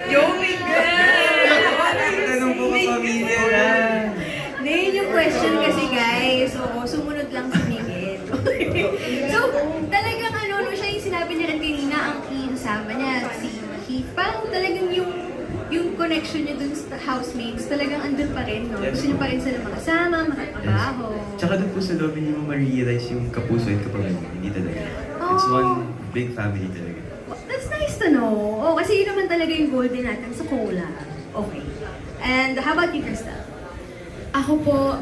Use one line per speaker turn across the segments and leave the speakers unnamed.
Yo, Miguel!
Tanong po kapamilya na.
Ngayon yung question kasi guys, oo, sumunod lang si Miguel. So, talagang ano siya yung sinabi niya rin kanina, ang kasama niya, si Keith. Parang talagang yung connection niya dun sa housemates, talagang andun pa rin, no? Gusto niya pa rin sila makasama, makatrabaho.
Tsaka doon po sa loob, hindi mo ma-realize yung kapuso at kapamilya. Hindi talaga. It's one big family talaga.
That's nice to know. Oh, kasi yun naman talaga yung goal din natin sa Cola. Okay. And how about you, Crystal?
Ako po,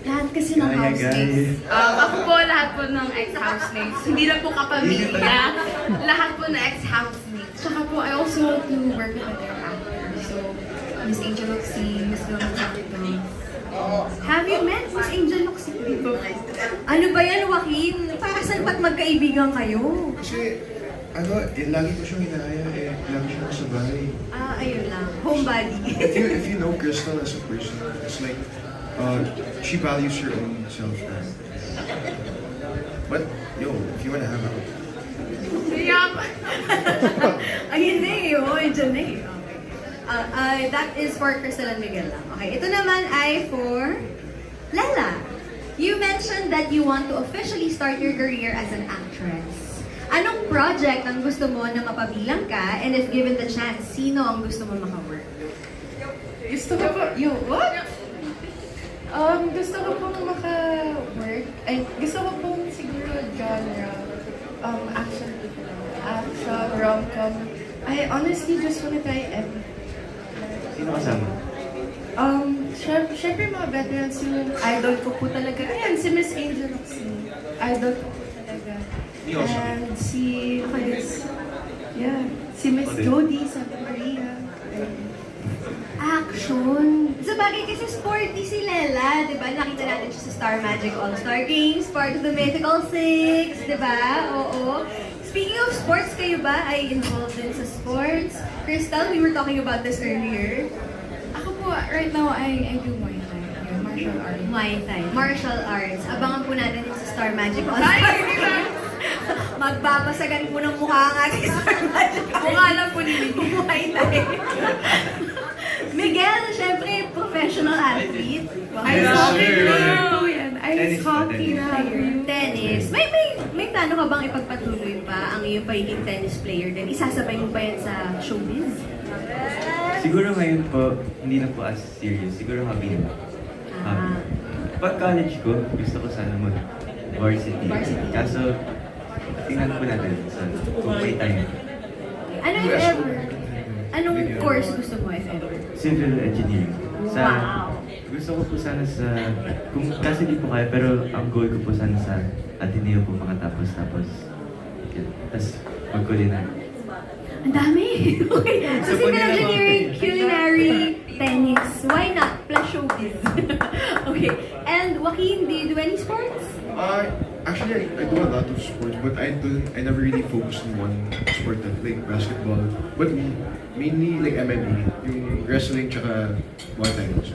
lahat kasi ng
Gaya,
housemates. Ako po, lahat po ng ex-housemates. Hindi na po kapamilya. Lahat po na ex-housemates. Tsaka po, I also want to work with other actors. So, Miss Angel Oxy, Miss Loma Santos.
Have you met Miss Angel Locsin? Ano ba yan, Joaquin? Para saan ba't magkaibigan kayo?
Kasi, lagi ko siyang inaya lagi siyang nasa bahay.
Ayun lang. Homebody.
If you know Crystal as a person, it's like, she values her own self. But, yo, if you wanna hang out,
Yup!
Ayun na eh. Oh, dyan na eh. That is for Crystal and Miguel lang. Okay, ito naman ay for Lala. You mentioned that you want to officially start your career as an actress. Anong project ang gusto mo na mapabilang ka? And if given the chance, sino ang gusto mo maka-work?
Gusto ko po, what? Gusto ko pong maka-work. Ay, gusto ko pong siguro genre. Action, rom-com. I honestly just wanna try everything.
Sino kasama?
Syempre mga veterans yung idol ko po talaga. Ayan, si Miss Angel Oxy. Idol ko po talaga.
Me also.
And si Miss Jody Santa Maria.
Action! Sa bagay kasi sporty si Lela, di ba? Nakita natin siya sa Star Magic All-Star Games, part of the Mythical Six, di ba? Oo. Speaking of sports, kayo ba ay involved din sa sports? Crystal, we were talking about this earlier.
Ako po, right now, I do Muay Thai. Martial arts.
Muay Thai, martial arts. Abangan po natin yun sa Star Magic All-Star Games. Magbabasagan po ng mukha nga si Star Magic.
Mukha lang po ni
Muay Thai. Miguel, syempre, professional athlete.
Ice hockey
sure.
na po yan. Ice
Tennis pa,
hockey na.
Tennis. May plano ka bang ipagpatuloy pa ang iyong pagiging tennis player din? Isasabay mo ba yan sa showbiz?
Siguro ngayon po, hindi na po as serious. Siguro hobby na. Pag college ko, gusto ko sana mag-varsity. Kaso, tingnan po natin kung may time.
Ano if ever? Anong course gusto mo if ever?
Civil engineering.
Wow!
Gusto ko po sana kasi di po kaya, pero ang goal ko po sana sa Ateneo po makatapos. Tapos mag-culinary.
Ang dami! Okay. So, civil engineering, culinary, tennis. Why not? Plus showbiz. Okay. And Joaquin, do you do any sports?
Actually, I do a lot of sports, but I never really focused on one sport, like basketball. But mainly like MMA, yung wrestling tsaka Muay Thai also.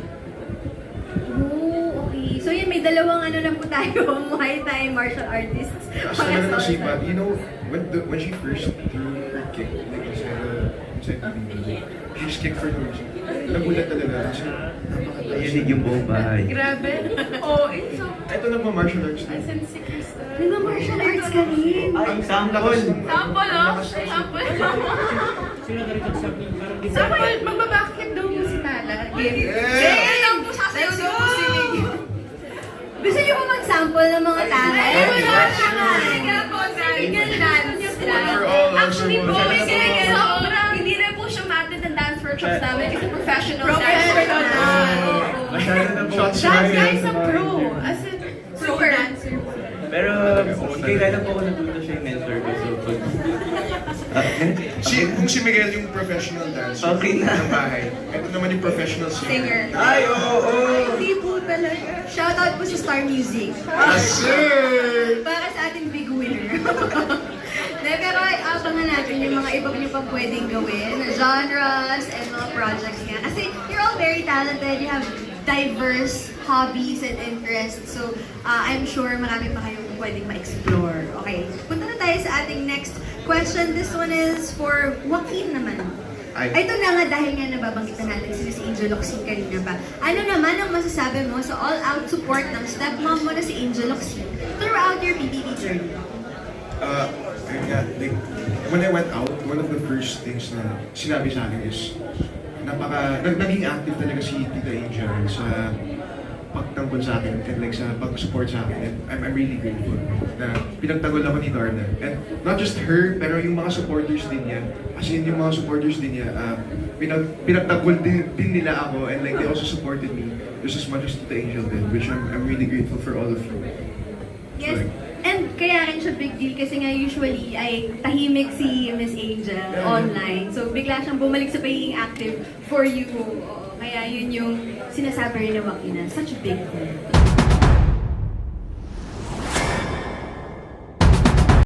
Oh, okay. So yun, may dalawang ano na po tayo, Muay Thai martial artists.
Asa na lang si Pat, you know, when she first threw her kick, like inside the video, she just kicked for no reason. Nagulat talaga kasi napakataas.
Nahinig yung buong bahay.
Grabe. Oh, it's so...
Ito nagma-martial arts din.
Asan si Crystal?
Nagma-martial arts ka rin.
Ang sample!
Sample, oh! Sample. Sample, magbabakit daw mo si Tala. Game lang po sa sayo po si Miguel.
Gusto niyo ba mag-sample ng mga tala?
Wala siya nga. Kaya po, Miguel dance. Actually po, Miguel, sobrang hindi na po siya matid ng dance workshops namin kasi professional dancer.
Masyado na po.
That guy's a pro. As in, super dancer.
Pero kailan po ako natuto siya yung mentor ko. So,
Kung si Miguel yung professional dancer
Okay na.
ng bahay, ito naman yung professional singer.
Ay, oo!
Hindi po talaga. Shoutout po sa Star Music.
Sir!
Para sa ating big winner. Pero ay abangan natin yung mga iba nyo pang pwedeng gawin, na genres and mga projects nga. Kasi you're all very talented, you have diverse hobbies and interests. So, I'm sure marami pa kayong pwedeng ma-explore. Okay, punta na tayo sa ating next question. This one is for Joaquin naman. Ito na nga dahil nga nababanggitan natin si Angel Locsin kanina pa. Ano naman ang masasabi mo sa all-out support ng stepmom mo na si Angel Locsin throughout your PBB journey?
Ayun nga, like, when I went out, one of the first things na sinabi sa akin is, naging active talaga si Tita Angel sa pagtanggol sa akin and like sa pag-support sa akin. And I'm really grateful na pinagtanggol ako ni Darna. And not just her, pero yung mga supporters din niya. As in, yung mga supporters din niya, pinagtanggol din nila ako and like they also supported me just as much as Tita Angel did, which I'm really grateful for all of you.
Yes. And kaya rin siya big deal kasi nga usually ay tahimik si Miss Angel online. So bigla siyang bumalik sa pagiging active for you. Oo, kaya yun yung sinasabi rin ng Makina. Such a big deal.